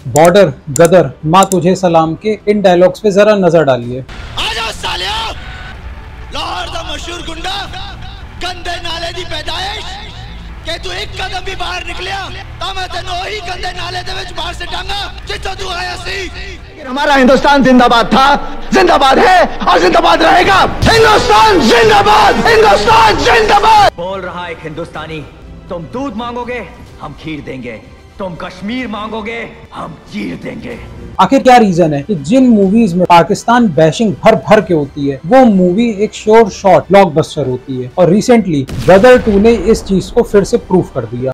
Border, गदर, माँ तुझे सलाम के इन डायलॉग्स पे जरा नजर डालिए। आजा सालिया, लाहौर दा मशहूर गुंडा, गंदे नाले दी पैदाइश के तू एक कदम भी बाहर निकलिया ता मैं तेन ओही गंदे नाले दे विच बाहर से टांगा जिथों तू आया सी। लेकिन हमारा हिंदुस्तान जिंदाबाद था, जिंदाबाद है और जिंदाबाद रहेगा। हिंदुस्तान जिंदाबाद, हिंदुस्तान जिंदाबाद। बोल रहा एक हिंदुस्तानी, तुम दूध मांगोगे हम खीर देंगे, तुम कश्मीर मांगोगे हम चीर देंगे। आखिर क्या रीजन है कि जिन मूवीज में पाकिस्तान बैशिंग भर भर के होती है वो मूवी एक श्योर शॉट ब्लॉकबस्टर होती है, और रिसेंटली गदर 2 ने इस चीज को फिर से प्रूफ कर दिया।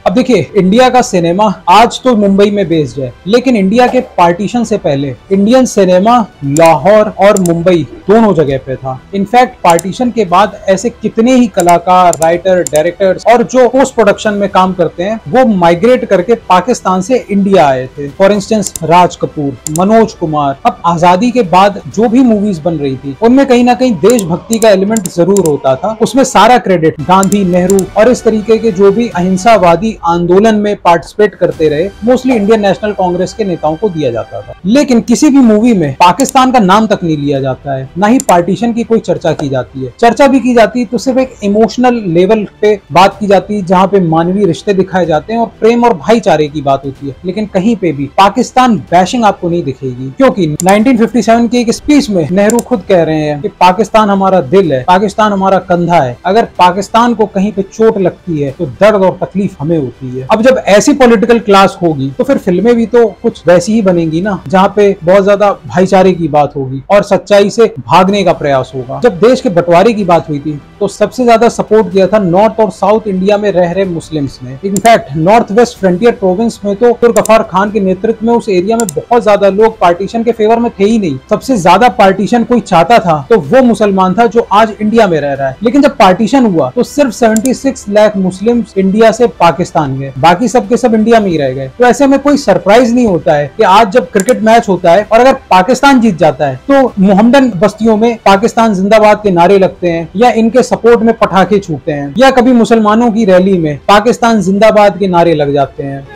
अब देखिए, इंडिया का सिनेमा आज तो मुंबई में बेस्ड है, लेकिन इंडिया के पार्टीशन से पहले इंडियन सिनेमा लाहौर और मुंबई दोनों जगह पे था। इनफैक्ट पार्टीशन के बाद ऐसे कितने ही कलाकार, राइटर, डायरेक्टर्स और जो पोस्ट प्रोडक्शन में काम करते हैं वो माइग्रेट करके पाकिस्तान से इंडिया आए थे। For instance Raj Kapoor, Manoj Kumar. अब आजादी के बाद जो भी मूवीज बन रही थी उनमें कहीं ना कहीं देशभक्ति का एलिमेंट जरूर होता था। उसमें सारा क्रेडिट गांधी, नेहरू और इस तरीके के जो भी अहिंसावादी आंदोलन में पार्टिसिपेट करते रहे मोस्टली इंडियन नेशनल कांग्रेस के नेताओं को दिया जाता था। लेकिन किसी भी मूवी में पाकिस्तान का नाम तक नहीं लिया जाता है, ना ही पार्टीशन की कोई चर्चा की जाती है। चर्चा भी की जाती है तो सिर्फ एक इमोशनल लेवल पे बात की जाती है, जहाँ पे मानवीय रिश्ते दिखाए जाते हैं और प्रेम और भाईचारे की बात होती है। लेकिन कहीं पे भी पाकिस्तान बैशिंग आपको नहीं दिखेगी, क्योंकि 1957 की एक स्पीच में नेहरू खुद कह रहे हैं कि पाकिस्तान हमारा दिल है, पाकिस्तान हमारा कंधा है। अगर पाकिस्तान को कहीं पे चोट लगती है तो दर्द और तकलीफ हमें होती है। अब जब ऐसी पॉलिटिकल क्लास होगी तो फिर फिल्में भी तो कुछ वैसी ही बनेंगी ना, जहाँ पे बहुत ज्यादा भाईचारे की बात होगी और सच्चाई से भागने का प्रयास होगा। जब देश के बंटवारे की बात हुई थी तो सबसे ज्यादा सपोर्ट किया था नॉर्थ और साउथ इंडिया में रह रहे मुस्लिम्स ने। In fact north west frontier province में तो गफार खान के नेतृत्व में उस एरिया में बहुत ज्यादा लोग पार्टीशन के फेवर में थे ही नहीं। सबसे ज्यादा पार्टीशन कोई चाहता था तो वो मुसलमान था जो आज इंडिया में रह रहा है। लेकिन जब पार्टीशन हुआ तो सिर्फ 76 लाख मुस्लिम इंडिया से पाकिस्तान गए, बाकी सब के सब इंडिया में ही रह गए। तो ऐसे में कोई सरप्राइज नहीं होता है कि आज जब क्रिकेट मैच होता है और अगर पाकिस्तान जीत जाता है तो मोहम्मदन बस्तियों में पाकिस्तान जिंदाबाद के नारे लगते हैं, या इनके सपोर्ट में पटाखे छूटते हैं, या कभी मुसलमानों की रैली में पाकिस्तान जिंदाबाद के नारे लग जाते हैं।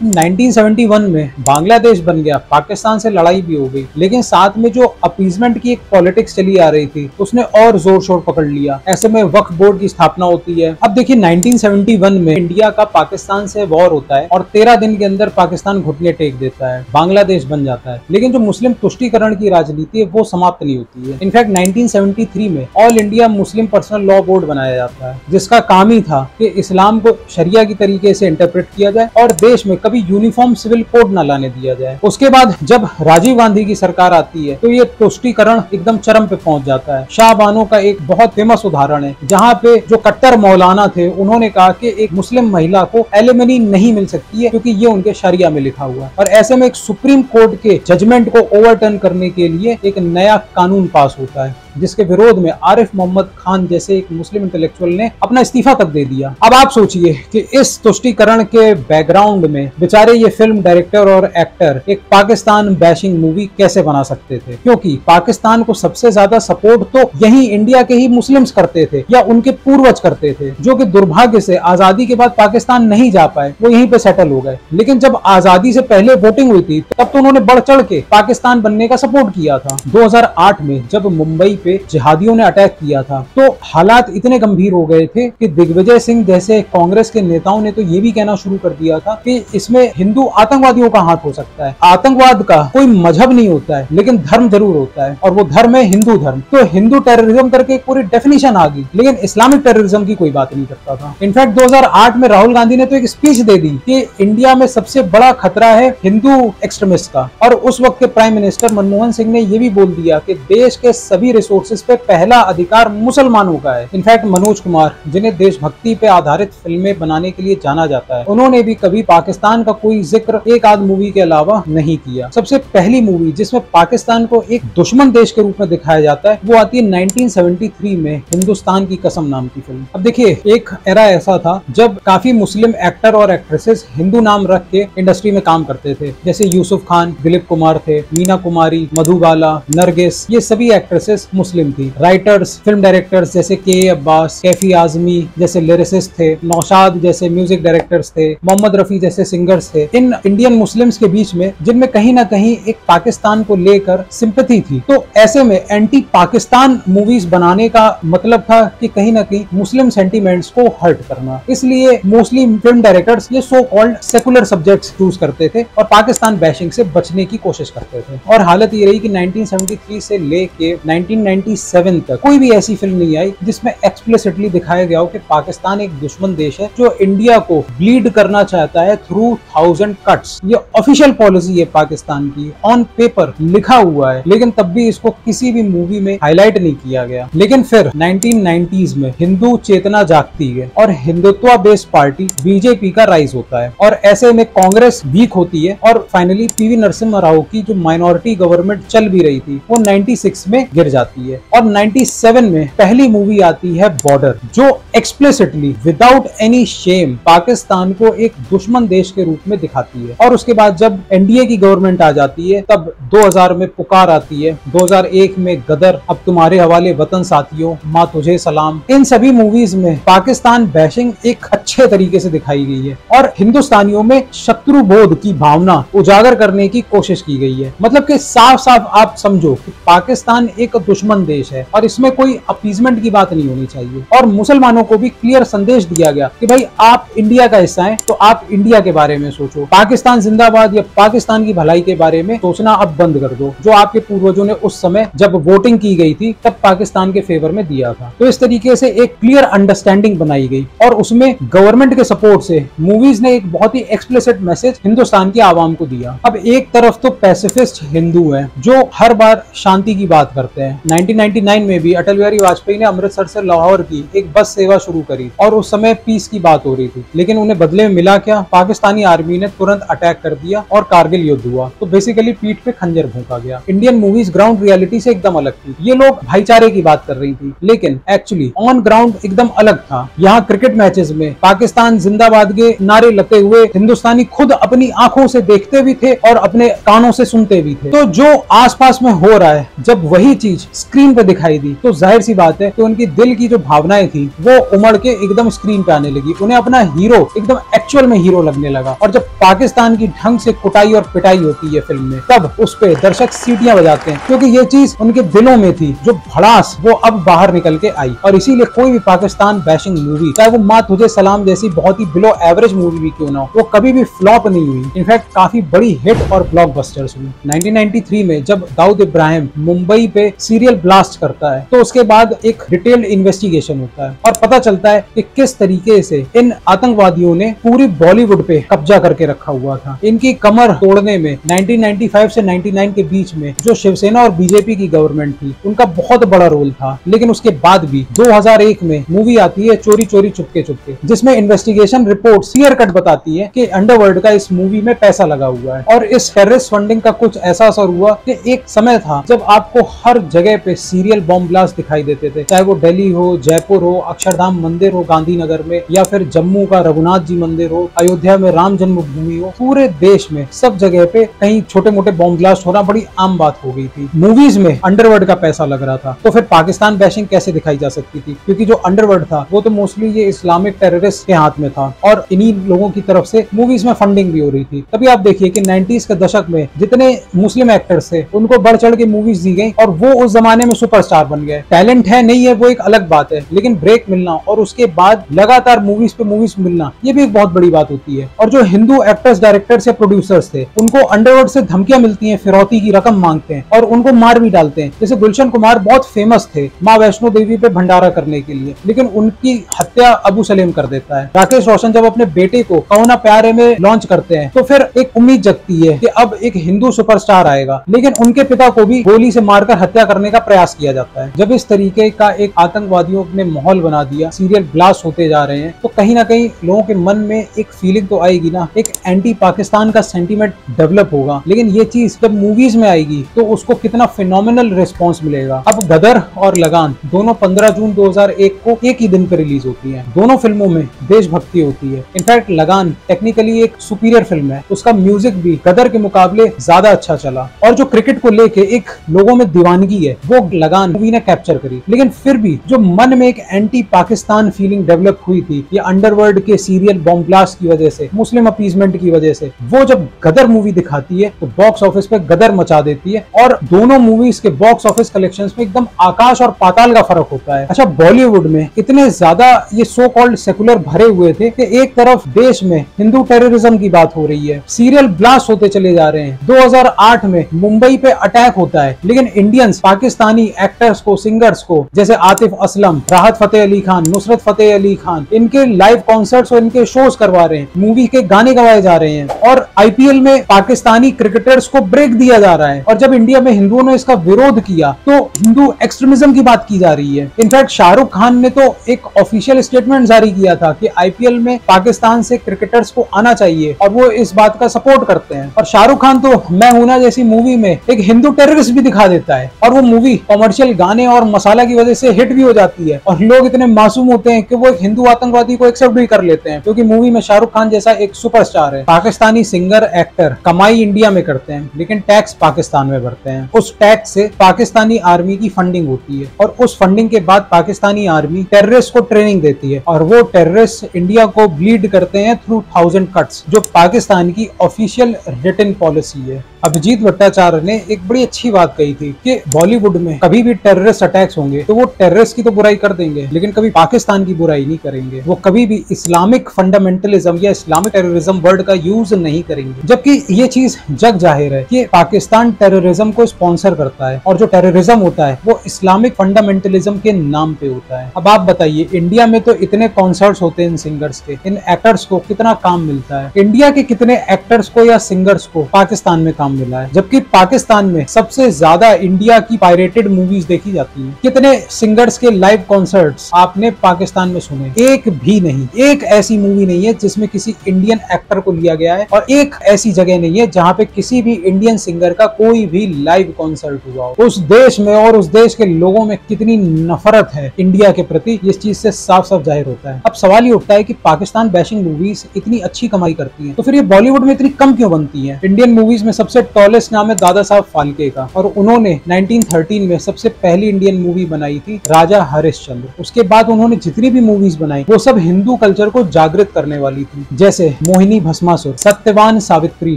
1971 में बांग्लादेश बन गया, पाकिस्तान से लड़ाई भी हो गई, लेकिन साथ में जो अपीजमेंट की एक पॉलिटिक्स चली आ रही थी उसने और जोर शोर पकड़ लिया। ऐसे में वक्फ बोर्ड की स्थापना होती है। अब देखिए 1971 में इंडिया का पाकिस्तान से वॉर होता है और 13 दिन के अंदर पाकिस्तान घुटने टेक देता है, बांग्लादेश बन जाता है। लेकिन जो मुस्लिम तुष्टीकरण की राजनीति है वो समाप्त नहीं होती है। इनफैक्ट 1973 में all India Muslim personal law board बनाया जाता है, जिसका काम ही था कि इस्लाम को शरिया की तरीके से इंटरप्रेट किया जाए और देश में कभी यूनिफॉर्म सिविल कोड न लाने दिया जाए। उसके बाद जब राजीव गांधी की सरकार आती है तो ये तुष्टीकरण एकदम चरम पे पहुंच जाता है। शाह बानो का एक बहुत फेमस उदाहरण है, जहाँ पे जो कट्टर मौलाना थे उन्होंने कहा कि एक मुस्लिम महिला को एलिमनी नहीं मिल सकती है क्योंकि ये उनके शरिया में लिखा हुआ है। और ऐसे में एक सुप्रीम कोर्ट के जजमेंट को ओवरटर्न करने के लिए एक नया कानून पास होता है, जिसके विरोध में आरिफ मोहम्मद खान जैसे एक मुस्लिम इंटेलेक्चुअल ने अपना इस्तीफा तक दे दिया। अब आप सोचिए कि इस तुष्टीकरण के बैकग्राउंड में बेचारे ये फिल्म डायरेक्टर और एक्टर एक पाकिस्तान बैशिंग मूवी कैसे बना सकते थे, क्योंकि पाकिस्तान को सबसे ज्यादा सपोर्ट तो यही इंडिया के ही मुस्लिम्स करते थे या उनके पूर्वज करते थे, जो कि दुर्भाग्य से आजादी के बाद पाकिस्तान नहीं जा पाए, वो यहीं पे सेटल हो गए। लेकिन जब आजादी से पहले वोटिंग हुई थी तब तो उन्होंने बढ़ चढ़ के पाकिस्तान बनने का सपोर्ट किया था। 2008 में जब मुंबई पे जिहादियों ने अटैक किया था तो हालात इतने गंभीर हो गए थे कि दिग्विजय सिंह जैसे कांग्रेस के नेताओं ने तो ये भी कहना शुरू कर दिया था कि इसमें हिंदू आतंकवादियों का हाथ हो सकता है। आतंकवाद का कोई मजहब नहीं होता है, लेकिन धर्म जरूर होता है, और वो धर्म है हिंदू धर्म। तो हिंदू टेररिज्म करके एक पूरी डेफिनेशन आ गई, लेकिन इस्लामिक टेररिज्म की कोई बात नहीं करता था। इनफैक्ट 2008 में राहुल गांधी ने तो एक स्पीच दे दी कि इंडिया में सबसे बड़ा खतरा है हिंदू एक्सट्रीमिस्ट का, और उस वक्त के प्राइम मिनिस्टर मनमोहन सिंह ने ये भी बोल दिया कि देश के सभी रिसोर्सेज पे पहला अधिकार मुसलमानों का है। इनफैक्ट मनोज कुमार, जिन्हें देशभक्ति पे आधारित फिल्में बनाने के लिए जाना जाता है, उन्होंने भी कभी पाकिस्तान का कोई जिक्र एक आध मूवी के अलावा नहीं किया। सबसे पहली मूवी जिसमें पाकिस्तान को एक दुश्मन देश के रूप में दिखाया जाता है वो आती है 1973 में हिंदुस्तान की कसम नाम की फिल्म। अब देखिए, एक एरा ऐसा था जब काफी मुस्लिम एक्टर और एक्ट्रेसेस हिंदू नाम रख के इंडस्ट्री में काम करते थे, जैसे यूसुफ खान, दिलीप कुमार थे, मीना कुमारी, मधुबाला, नरगिस, ये सभी एक्ट्रेसेस मुस्लिम थी। राइटर्स, फिल्म डायरेक्टर्स जैसे के अब्बास, कैफी आजमी जैसे लिरिसिस्ट थे, नौशाद जैसे म्यूजिक डायरेक्टर्स थे, मोहम्मद रफी जैसे सिंगर्स थे। इन इंडियन मुस्लिम्स के बीच में जिनमें कहीं ना कहीं एक पाकिस्तान को लेकर सिंपैथी थी, तो ऐसे में एंटी पाकिस्तान मूवीज बनाने का मतलब था कि कहीं ना कहीं मुस्लिम सेंटीमेंट्स को हर्ट करना। इसलिए मोस्टली फिल्म डायरेक्टर्स ये so called secular subjects choose करते थे और पाकिस्तान बैशिंग से बचने की कोशिश करते थे। और हालत ये रही कि 1973 से लेके 1997 तक कोई भी ऐसी फिल्म नहीं आई जिसमें एक्सप्लिसिटली दिखाया गया हो कि पाकिस्तान एक दुश्मन देश है जो इंडिया को ब्लीड करना चाहता है थ्रू 1000 कट्स। ये ऑफिशियल पॉलिसी है पाकिस्तान की, ऑन पेपर लिखा हुआ है, लेकिन तब भी इसको किसी भी मूवी में हाईलाइट नहीं किया गया। लेकिन फिर 1990s में हिंदू चेतना जागती है और हिंदुत्व बेस्ड पार्टी बीजेपी का राइज होता है और ऐसे में कांग्रेस वीक होती है और फाइनली पीवी नरसिम्हा राव की जो माइनॉरिटी गवर्नमेंट चल भी रही थी वो 96 में गिर जाती है और 97 में पहली मूवी आती है बॉर्डर, जो explicitly without any shame Pakistan को एक दुश्मन देश के रूप में दिखाती है। और उसके बाद जब एनडीए की गवर्नमेंट आ जाती है तब 2000 में पुकार आती है, 2001 में गदर, अब तुम्हारे हवाले वतन साथियों, माँ तुझे सलाम। इन सभी मूवीज में पाकिस्तान बैशिंग एक अच्छे तरीके से दिखाई गई है और हिंदुस्तानियों में शत्रु बोध की भावना उजागर करने की कोशिश की गई है। मतलब कि साफ साफ आप समझो कि पाकिस्तान एक दुश्मन देश है और इसमें कोई अपीजमेंट की बात नहीं होनी चाहिए। और मुसलमानों को भी क्लियर संदेश दिया गया कि भाई आप इंडिया का हिस्सा हैं तो आप इंडिया के बारे में सोचो, पाकिस्तान जिंदाबाद या पाकिस्तान की भलाई के बारे में सोचना अब बंद कर दो, जो आपके पूर्वजों ने उस समय जब वोटिंग की गई थी तब पाकिस्तान के फेवर में दिया था। तो इस तरीके से एक क्लियर अंडरस्टैंडिंग बनाई गई और उसमें गवर्नमेंट के सपोर्ट से मूवीज ने एक बहुत ही एक्सप्लिसिट मैसेज हिंदुस्तान की आवाम को दिया। अब एक तरफ तो पैसिफिस्ट हिंदू हैं जो हर बार शांति की बात करते हैं। 1999 में भी अटल बिहारी वाजपेयी ने अमृतसर से लाहौर की एक बस सेवा शुरू करी और उस समय पीस की बात हो रही थी, लेकिन उन्हें बदले में मिला क्या? पाकिस्तानी आर्मी ने तुरंत अटैक कर दिया और कारगिल युद्ध हुआ। तो बेसिकली पीठ पे खंजर भोंका गया। इंडियन मूवीज ग्राउंड रियलिटी से एकदम अलग थी। ये लोग भाईचारे की बात कर रही थी, लेकिन एक्चुअली ऑन ग्राउंड एकदम अलग था। यहाँ क्रिकेट मैचेस में पाकिस्तान जिंदाबाद के नारे लगते हुए हिंदुस्तानी खुद अपनी आंखों से देखते भी थे और अपने कानों से सुनते भी थे। तो जो आसपास में हो रहा है जब वही चीज स्क्रीन पे दिखाई दी तो जाहिर सी बात है कि उनकी दिल की जो भावनाएं थी वो उमड़ के एकदम स्क्रीन पे आने लगी। उन्हें अपना हीरो एकदम एक्चुअल में हीरो लगने लगा। और जब पाकिस्तान की ढंग से कुटाई और पिटाई होती है फिल्म में तब उस पे दर्शक सीटियां बजाते हैं, क्योंकि ये चीज उनके दिलों में थी जो भड़ास वो अब बाहर निकल के आई। और इसीलिए कोई भी पाकिस्तान बैशिंग मूवी, चाहे वो माँ तुझे सलाम जैसी बहुत ही बिलो एवरेज मूवी भी क्यों ना हो, वो कभी भी फ्लॉप नहीं हुई। इनफैक्ट काफी बड़ी हिट और ब्लॉकबस्टर्स हुई। 1993 में जब दाऊद इब्राहिम मुंबई पे सीरियल ब्लास्ट करता है तो उसके बाद एक डिटेल्ड इन्वेस्टिगेशन होता है और पता चलता है कि किस तरीके से इन आतंकवादियों ने पूरी बॉलीवुड पे कब्जा करके रखा हुआ था। इनकी कमर तोड़ने में 1995 से 99 के बीच में जो शिवसेना और बीजेपी की गवर्नमेंट थी उनका बहुत बड़ा रोल था। लेकिन उसके बाद भी 2001 में मूवी आती है चोरी चोरी चुपके चुपके, जिसमें इन्वेस्टिगेशन रिपोर्ट क्लियर कट बताती है कि अंडरवर्ल्ड का इस मूवी में पैसा लगा हुआ है। और इस टेररिस्ट फंडिंग का कुछ ऐसा असर हुआ कि एक समय था जब आपको हर जगह पे सीरियल बॉम्ब ब्लास्ट दिखाई देते थे, चाहे वो दिल्ली हो, जयपुर हो, अक्षरधाम मंदिर हो गांधीनगर में, या फिर जम्मू का रघुनाथ जी मंदिर हो, अयोध्या में राम जन्मभूमि हो। पूरे देश में सब जगह पे कहीं छोटे मोटे बॉम्ब ब्लास्ट होना बड़ी आम बात हो गई थी। मूवीज में अंडरवर्ल्ड का पैसा लग रहा था, तो फिर पाकिस्तान बैशिंग कैसे दिखाई जा सकती थी? क्योंकि जो अंडरवर्ल्ड था वो तो मोस्टली ये इस्लामिक टेररिस्ट के हाथ में था और इन्हीं लोगों की तरफ से मूवीज में फंडिंग भी हो रही थी। तभी आप देखिए कि 90s के दशक में जितने मुस्लिम एक्टर्स थे उनको बढ़ चढ़ के मूवीज दी गई और वो उस जमाने में सुपरस्टार बन गए। टैलेंट है नहीं है वो एक अलग बात है, लेकिन ब्रेक मिलना और उसके बाद लगातार मूवीज पे मूवीज मिलना ये भी एक बहुत बड़ी बात होती है। और जो हिंदू एक्टर्स, डायरेक्टर्स या प्रोड्यूसर्स थे उनको अंडरवर्ल्ड से धमकियां मिलती हैं, फिरौती की रकम मांगते हैं और उनको मार भी डालते हैं। जैसे गुलशन कुमार बहुत फेमस थे माँ वैष्णो देवी पे भंडारा करने के लिए, लेकिन उनकी हत्या अबू सलेम कर देता है। राकेश रोशन जब अपने बेटे को कौना प्यारे में लॉन्च करते हैं तो फिर एक उम्मीद जगती है कि अब एक हिंदू सुपरस्टार आएगा, लेकिन उनके पिता को भी गोली से मारकर हत्या करने का प्रयास किया जाता है। जब इस तरीके का एक आतंकवादियों ने माहौल बना दिया, सीरियल ब्लास्ट होते जा रहे हैं, तो कहीं ना कहीं लोगों के मन में एक फीलिंग तो आएगी ना, एक एंटी पाकिस्तान का सेंटीमेंट डेवलप होगा। लेकिन ये चीज जब मूवीज में आएगी तो उसको कितना फिनोमिनल रिस्पॉन्स मिलेगा। अब गदर और लगान दोनों 15 जून 2001 को एक ही दिन पर रिलीज होती होती है। दोनों फिल्मों में देशभक्ति होती है। इनफैक्ट लगान टेक्निकली एक सुपीरियर फिल्म है, उसका म्यूजिक भी गदर के मुकाबले ज्यादा अच्छा चला। और जो क्रिकेट को लेके एक लोगों में दीवानगी है वो लगान मूवी ने कैप्चर करी। लेकिन फिर भी जो मन में एक एंटी पाकिस्तान फीलिंग डेवलप हुई थी ये अंडरवर्ल्ड के सीरियल बॉम्ब ब्लास्ट की वजह से, मुस्लिम अपीजमेंट की वजह से, वो जब गदर मूवी दिखाती है तो बॉक्स ऑफिस पे गदर मचा देती है। और दोनों मूवीज के बॉक्स ऑफिस कलेक्शंस में एकदम आकाश और पाताल का फर्क होता है। अच्छा, बॉलीवुड में इतने ज्यादा ये सो कॉल्ड सेकुलर भरे हुए थे कि एक तरफ देश में हिंदू टेररिज्म की बात हो रही है, सीरियल ब्लास्ट होते चले जा रहे हैं। 2008 में मुंबई पे अटैक होता है, लेकिन इंडियंस पाकिस्तानी एक्टर्स को, सिंगर्स को, जैसे आतिफ असलम, राहत फतेह अली खान, नुसरत फतेह अली खान, इनके लाइव कॉन्सर्ट्स और इनके शोज करवा रहे हैं, मूवी के गाने गवाए जा रहे हैं। और आईपीएल में पाकिस्तानी क्रिकेटर्स को ब्रेक दिया जा रहा है। और जब इंडिया में हिंदुओं ने इसका विरोध किया तो हिंदू एक्सट्रीमिज्म की बात की जा रही है। इनफैक्ट शाहरुख खान ने तो एक ऑफिशियल स्टेटमेंट जारी किया था कि आईपीएल में पाकिस्तान से क्रिकेटर्स को आना चाहिए और वो इस बात का सपोर्ट करते हैं। और शाहरुख खान तो मैं हूं ना जैसी मूवी में एक हिंदू टेररिस्ट भी दिखा देता है और वो मूवी कमर्शियल गाने और मसाला की वजह से हिट भी हो जाती है और लोग इतने मासूम होते हैं कि वो एक हिंदू आतंकवादी को एक्सेप्ट भी कर लेते हैं, क्योंकि मूवी में शाहरुख खान जैसा एक सुपरस्टार है। पाकिस्तानी सिंगर, एक्टर कमाई इंडिया में करते हैं लेकिन टैक्स पाकिस्तान में भरते हैं। उस टैक्स से पाकिस्तानी आर्मी की फंडिंग होती है और उस फंडिंग के बाद पाकिस्तानी आर्मी टेररिस्ट को ट्रेनिंग देती है और वो टेररिस्ट इंडिया को ब्लीड करते हैं थ्रू 1000 कट्स, जो पाकिस्तान की ऑफिशियल रिटन पॉलिसी है। अभिजीत भट्टाचार्य ने एक बड़ी अच्छी बात कही थी कि बॉलीवुड में कभी भी टेररिस्ट अटैक्स होंगे तो वो टेररिस्ट की तो बुराई कर देंगे लेकिन कभी पाकिस्तान की बुराई नहीं करेंगे। वो कभी भी इस्लामिक फंडामेंटलिज्म या इस्लामिक टेररिज्म वर्ड का यूज नहीं करेंगे, जबकि ये चीज जग जाहिर है कि पाकिस्तान टेररिज्म को स्पॉन्सर करता है और जो टेररिज्म होता है वो इस्लामिक फंडामेंटलिज्म के नाम पे होता है। अब आप बताइए, इंडिया में तो इतने कॉन्सर्ट्स होते हैं इन सिंगर्स के, इन एक्टर्स को कितना काम मिलता है। इंडिया के कितने एक्टर्स को या सिंगर्स को पाकिस्तान में मिला है, जबकि पाकिस्तान में सबसे ज्यादा इंडिया की पायरेटेड मूवीज देखी जाती हैं। कितने सिंगर्स के लाइव कॉन्सर्ट्स आपने पाकिस्तान में सुने? एक भी नहीं। एक ऐसी मूवी नहीं है जिसमें किसी इंडियन एक्टर को लिया गया है और एक ऐसी जगह नहीं है जहां पे किसी भी इंडियन सिंगर का कोई भी लाइव कॉन्सर्ट हुआ हो। उस देश में और उस देश के लोगों में कितनी नफरत है इंडिया के प्रति, इस चीज से साफ साफ जाहिर होता है। अब सवाल ये उठता है कि पाकिस्तान बैशिंग मूवीज इतनी अच्छी कमाई करती है तो फिर ये बॉलीवुड में इतनी कम क्यों बनती है? इंडियन मूवीज में सबसे टॉलेस्ट नाम है दादा साहब फाल्के का और उन्होंने 1913 में सबसे पहली इंडियन मूवी बनाई थी राजा हरिश्चंद्र। उसके बाद उन्होंने जितनी भी मूवीज बनाई वो सब हिंदू कल्चर को जागृत करने वाली थी, जैसे मोहिनी भस्मासुर, सत्यवान सावित्री,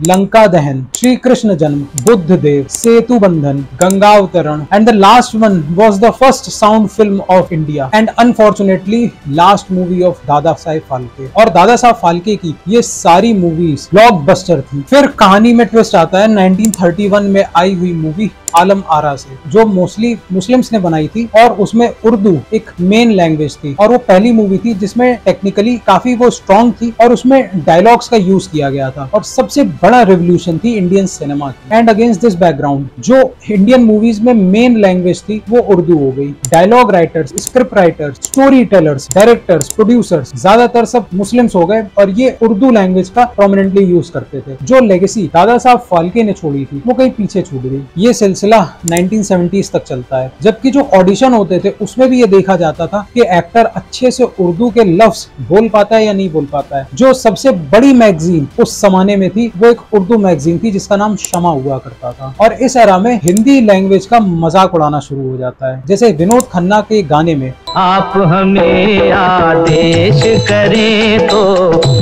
लंका दहन, श्री कृष्ण जन्म, बुद्ध देव, सेतु बंधन, गंगा अवतरण and the last one was the first sound film of India and unfortunately last movie of Dada Saheb Phalke. और दादा साहब फाल्के की ये सारी मूवीज ब्लॉकबस्टर थी। फिर कहानी में ट्विस्ट आता है 1931 में आई हुई मूवी आलम आरा से, जो मोस्टली मुस्लिम्स ने बनाई थी और उसमें उर्दू एक मेन लैंग्वेज थी और वो पहली मूवी थी जिसमें टेक्निकली काफी वो स्ट्रॉन्ग थी और उसमें डायलॉग्स का यूज किया गया था और सबसे बड़ा रिवोल्यूशन थी इंडियन सिनेमा की। एंड अगेंस्ट दिस बैकग्राउंड जो इंडियन मूवीज में मेन लैंग्वेज थी वो उर्दू हो गई। Dialogue writers, script writers, story tellers, directors, producers ज्यादातर सब मुस्लिम्स हो गए और ये उर्दू लैंग्वेज का प्रोमिनेंटली यूज करते थे। जो लेगेसी दादा साहब फाल्के ने छोड़ी थी वो कहीं पीछे छूट गई। ये सिलसिला 1970s तक चलता है, जबकि जो ऑडिशन होते थे उसमें भी ये देखा जाता था कि एक्टर अच्छे से उर्दू के लफ्ज बोल पाता है या नहीं बोल पाता है। जो सबसे बड़ी मैगजीन उस जमाने में थी वो एक उर्दू मैगजीन थी जिसका नाम शमा हुआ करता था और इस एरा में हिंदी लैंग्वेज का मजाक उड़ाना शुरू हो जाता है। जैसे विनोद खन्ना के गाने में आप हमें आदेश करें तो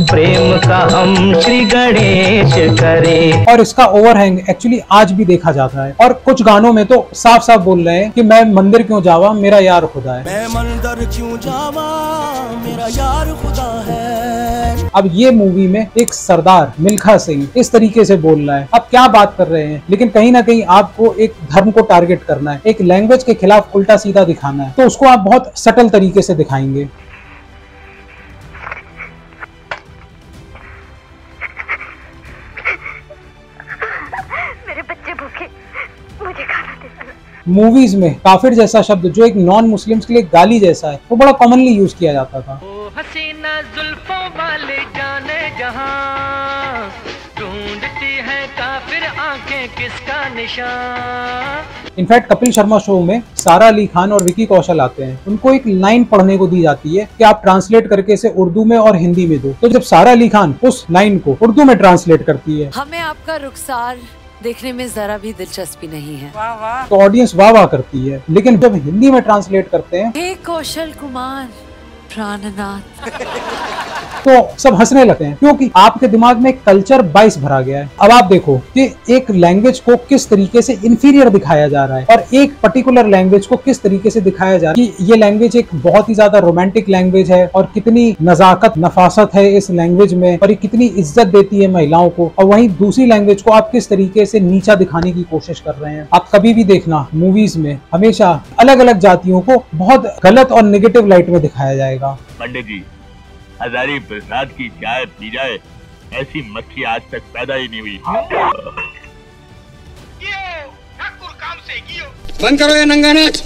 प्रेम का हम श्री गणेश करें, और इसका ओवरहैंग एक्चुअली आज भी देखा जाता है। और कुछ गानों में तो साफ साफ बोल रहे हैं कि मैं मंदिर क्यों जावा मेरा यार खुदा है, मैं मंदिर क्यों जावा मेरा यार खुदा है। अब ये मूवी में एक सरदार मिल्खा सिंह इस तरीके से बोल रहा है। अब क्या बात कर रहे हैं, लेकिन कहीं ना कहीं आपको एक धर्म को टारगेट करना है, एक लैंग्वेज के खिलाफ उल्टा सीधा दिखाना है, तो उसको आप बहुत सटल तरीके से दिखाएंगे। मेरे बच्चे भूखे, मुझे खाना दे। मूवीज में काफिर जैसा शब्द जो एक नॉन मुस्लिम्स के लिए गाली जैसा है वो बड़ा कॉमनली यूज किया जाता था। ओ हसीना जुल्फों वाले जाने जहां ढूंढती है काफिर आंखें में किसका निशान। इनफैक्ट कपिल शर्मा शो में सारा अली खान और विकी कौशल आते हैं। उनको एक लाइन पढ़ने को दी जाती है कि आप ट्रांसलेट करके इसे उर्दू में और हिंदी में दो। तो जब सारा अली खान उस लाइन को उर्दू में ट्रांसलेट करती है, हमें आपका रुखसार देखने में जरा भी दिलचस्पी नहीं है, तो ऑडियंस वाह वाह करती है। लेकिन जब हिंदी में ट्रांसलेट करते हैं, हे कौशल कुमार प्राणनाथ, तो सब हंसने लगते हैं, क्योंकि आपके दिमाग में कल्चर बाइस भरा गया है। अब आप देखो कि एक लैंग्वेज को किस तरीके से इंफीरियर दिखाया जा रहा है और एक पर्टिकुलर लैंग्वेज को किस तरीके से दिखाया जा रहा है कि ये लैंग्वेज एक बहुत ही ज्यादा रोमांटिक लैंग्वेज है और कितनी नजाकत नफासत है इस लैंग्वेज में और ये कितनी इज्जत देती है महिलाओं को, और वहीं दूसरी लैंग्वेज को आप किस तरीके से नीचा दिखाने की कोशिश कर रहे हैं। आप कभी भी देखना मूवीज में हमेशा अलग अलग जातियों को बहुत गलत और नेगेटिव लाइट में दिखाया जाएगा। पंडित जी, हजारी प्रसाद की चाय पी जाए ऐसी मक्खी आज तक पैदा ही नहीं हुई। बंद करो ये नंगा नाच।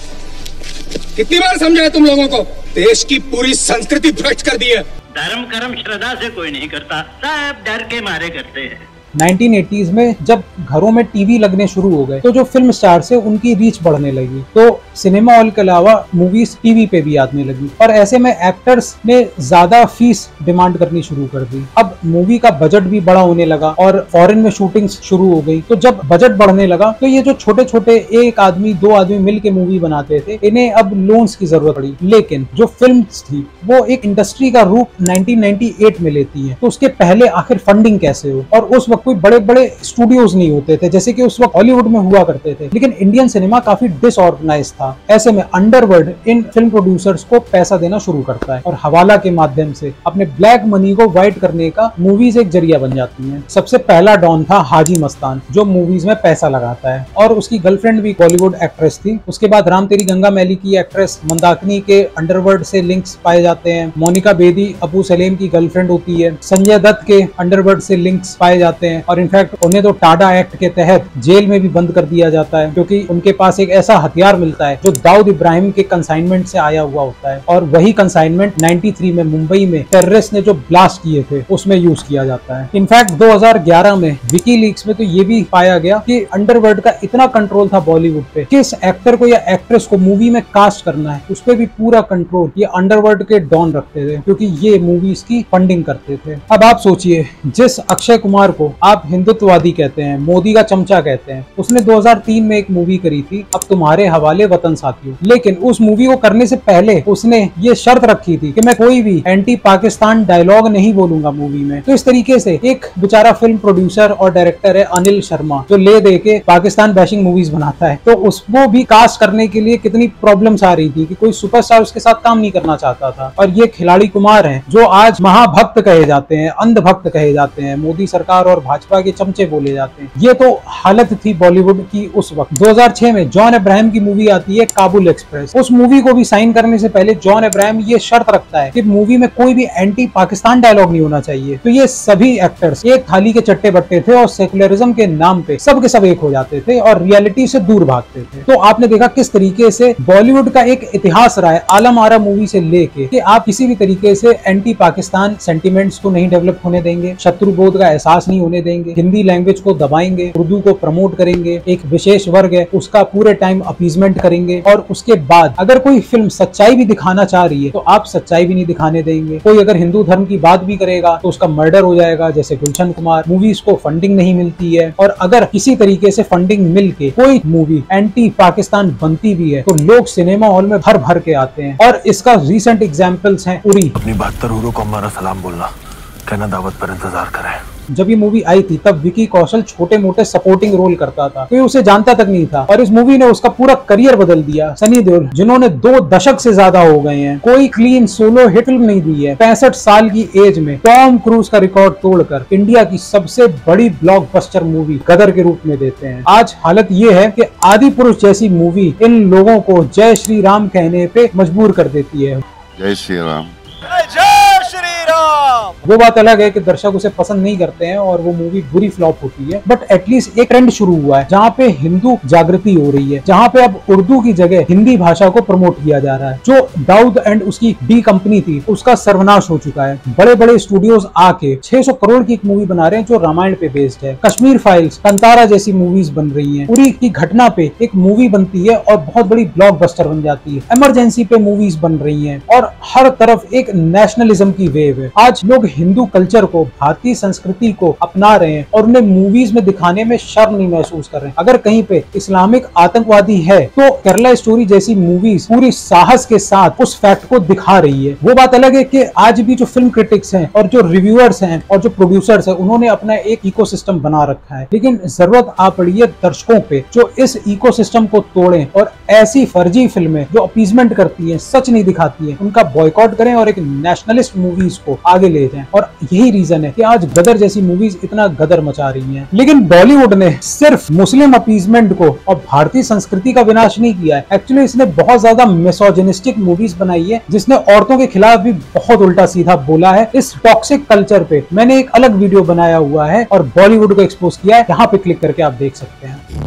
कितनी बार समझाया तुम लोगों को? देश की पूरी संस्कृति भ्रष्ट कर दी है। धर्म कर्म श्रद्धा से कोई नहीं करता, सब डर के मारे करते हैं। 1980s में जब घरों में टीवी लगने शुरू हो गए तो जो फिल्म स्टार से उनकी रीच बढ़ने लगी, तो सिनेमा हॉल के अलावा मूवीज टीवी पे भी आने लगी और ऐसे में एक्टर्स ने ज्यादा फीस डिमांड करनी शुरू कर दी। अब मूवी का बजट भी बड़ा होने लगा और फॉरेन में शूटिंग्स शुरू हो गई। तो जब बजट बढ़ने लगा तो ये जो छोटे छोटे एक आदमी दो आदमी मिल के मूवी बनाते थे, इन्हें अब लोन्स की जरूरत पड़ी। लेकिन जो फिल्म्स थी वो एक इंडस्ट्री का रूप 1998 में लेती है, तो उसके पहले आखिर फंडिंग कैसे हो। और उस वक्त कोई बड़े बड़े स्टूडियोज नहीं होते थे जैसे कि उस वक्त हॉलीवुड में हुआ करते थे, लेकिन इंडियन सिनेमा काफी डिसऑर्गेनाइज था। ऐसे में अंडरवर्ल्ड इन फिल्म प्रोड्यूसर्स को पैसा देना शुरू करता है और हवाला के माध्यम से अपने ब्लैक मनी को व्हाइट करने का मूवीज एक जरिया बन जाती हैं। सबसे पहला डॉन था हाजी मस्तान, जो मूवीज में पैसा लगाता है और उसकी गर्लफ्रेंड भी बॉलीवुड एक्ट्रेस थी। उसके बाद राम तेरी गंगा मैली की एक्ट्रेस मंदाकिनी के अंडरवर्ल्ड से लिंक्स पाए जाते हैं। मोनिका बेदी अबू सलेम की गर्लफ्रेंड होती है। संजय दत्त के अंडरवर्ल्ड से लिंक्स पाए जाते हैं और इनफैक्ट उन्हें तो टाडा एक्ट के तहत जेल में भी बंद कर दिया जाता है, क्योंकि उनके पास एक ऐसा हथियार मिलता है जो दाऊद इब्राहिम के कंसाइनमेंट से आया हुआ होता है और वही कंसाइनमेंट 93 में मुंबई में टेररिस्ट ने जो ब्लास्ट किए थे उसमें यूज किया जाता है। इनफैक्ट 2011 में विकीलीक्स में तो ये भी पाया गया कि अंडरवर्ल्ड का इतना कंट्रोल था बॉलीवुड पे, किस एक्टर को या एक्ट्रेस को मूवी में कास्ट करना है उस पर भी पूरा कंट्रोल ये अंडरवर्ल्ड के डॉन रखते थे, क्योंकि ये मूवीज की फंडिंग करते थे। अब आप सोचिए, जिस अक्षय कुमार को आप हिंदुत्ववादी कहते हैं, मोदी का चमचा कहते हैं, उसने 2003 में एक मूवी करी थी अब तुम्हारे हवाले वतन साथियों। लेकिन उस मूवी को करने से पहले उसने ये शर्त रखी थी कि मैं कोई भी एंटी पाकिस्तान डायलॉग नहीं बोलूंगा मूवी में। तो इस तरीके से एक बेचारा फिल्म प्रोड्यूसर और डायरेक्टर है अनिल शर्मा, जो ले दे के पाकिस्तान बैशिंग मूवीज बनाता है, तो उसको भी कास्ट करने के लिए कितनी प्रॉब्लम्स आ रही थी कि कोई सुपरस्टार उसके साथ काम नहीं करना चाहता था। और ये खिलाड़ी कुमार हैं जो आज महाभक्त कहे जाते हैं, अंधभक्त कहे जाते हैं, मोदी सरकार और भाजपा के चमचे बोले जाते हैं। ये तो हालत थी बॉलीवुड की उस वक्त। 2006 में जॉन अब्राहम की मूवी आती है काबुल एक्सप्रेस। उस मूवी को भी साइन करने से पहले जॉन अब्राहम ये शर्त रखता है कि मूवी में कोई भी एंटी पाकिस्तान डायलॉग नहीं होना चाहिए। तो ये सभी एक्टर्स एक थाली के चट्टे बट्टे थे और सेकुलरिज्म के नाम पे सब के सब एक हो जाते थे और रियलिटी से दूर भागते थे। तो आपने देखा किस तरीके से बॉलीवुड का एक इतिहास रहा है आलम आरा मूवी से लेके कि आप किसी भी तरीके से एंटी पाकिस्तान सेंटिमेंट्स को नहीं डेवलप होने देंगे, शत्रुबोध का एहसास नहीं होने देंगे, हिंदी लैंग्वेज को दबाएंगे, उर्दू को प्रमोट करेंगे, एक विशेष वर्ग है उसका पूरे टाइम अपीजमेंट करेंगे। और उसके बाद अगर कोई फिल्म सच्चाई भी दिखाना चाह रही है तो आप सच्चाई भी नहीं दिखाने देंगे। कोई अगर हिंदू धर्म की बात भी करेगा तो उसका मर्डर हो जाएगा, जैसे गुलशन कुमार। मूवीज को फंडिंग नहीं मिलती है और अगर किसी तरीके से फंडिंग मिल के कोई मूवी एंटी पाकिस्तान बनती भी है तो लोग सिनेमा हॉल में भर भर के आते हैं। और इसका रिसेंट एग्जाम्पल्स हैं उरी। अपनी 72 हूरों को हमारा सलाम बोलना, कहना दावत पर इंतजार करें। जब ये मूवी आई थी तब विकी कौशल छोटे मोटे सपोर्टिंग रोल करता था, कोई उसे जानता तक नहीं था और इस मूवी ने उसका पूरा करियर बदल दिया। सनी देओल जिन्होंने 2 दशक से ज्यादा हो गए हैं, कोई क्लीन सोलो हिट फिल्म नहीं दी है, 65 साल की एज में टॉम क्रूज का रिकॉर्ड तोड़कर इंडिया की सबसे बड़ी ब्लॉकबस्टर मूवी गदर के रूप में देते हैं। आज हालत ये है कि आदि पुरुष जैसी मूवी इन लोगों को जय श्री राम कहने पे मजबूर कर देती है। जय श्री राम, जय श्री राम। गजब। वो बात अलग है कि दर्शक उसे पसंद नहीं करते हैं और वो मूवी बुरी फ्लॉप होती है, बट एटलीस्ट एक ट्रेंड शुरू हुआ है जहाँ पे हिंदू जागृति हो रही है, जहाँ पे अब उर्दू की जगह हिंदी भाषा को प्रमोट किया जा रहा है। जो दाऊद एंड उसकी डी कंपनी थी उसका सर्वनाश हो चुका है। बड़े बड़े स्टूडियोज आके 600 करोड़ की एक मूवी बना रहे हैं जो रामायण पे बेस्ड है। कश्मीर फाइल्स, कंतारा जैसी मूवीज बन रही हैं। उरी की घटना पे एक मूवी बनती है और बहुत बड़ी ब्लॉकबस्टर बन जाती है। इमरजेंसी पे मूवीज बन रही हैं और हर तरफ एक नेशनलिज्म की वेव है। आज लोग हिंदू कल्चर को, भारतीय संस्कृति को अपना रहे हैं और उन्हें मूवीज में दिखाने में शर्म नहीं महसूस कर रहे हैं। अगर कहीं पे इस्लामिक आतंकवादी है तो केरला स्टोरी जैसी मूवीज पूरी साहस के साथ उस फैक्ट को दिखा रही है। वो बात अलग है कि आज भी जो फिल्म क्रिटिक्स हैं और जो रिव्यूअर्स हैं और जो प्रोड्यूसर्स हैं उन्होंने अपना एक इकोसिस्टम बना रखा है, लेकिन जरूरत आ पड़ी है दर्शकों पे जो इस इकोसिस्टम को तोड़ें और ऐसी फर्जी फिल्में जो अपीजमेंट करती हैं, सच नहीं दिखाती हैं, उनका बॉयकॉट करें और एक नेशनलिस्ट मूवीज को आगे ले जाएं। और यही रीजन है कि आज गदर जैसी मूवीज इतना गदर मचा रही हैं। लेकिन बॉलीवुड ने सिर्फ मुस्लिम अपीजमेंट को और भारतीय संस्कृति का विनाश नहीं किया है। एक्चुअली इसने बहुत ज्यादा मिसोजिनिस्टिक मूवीज बनाई है जिसने औरतों के खिलाफ भी बहुत उल्टा सीधा बोला है। इस टॉक्सिक कल्चर पे मैंने एक अलग वीडियो बनाया हुआ है और बॉलीवुड को एक्सपोज किया है, यहाँ पे क्लिक करके आप देख सकते हैं।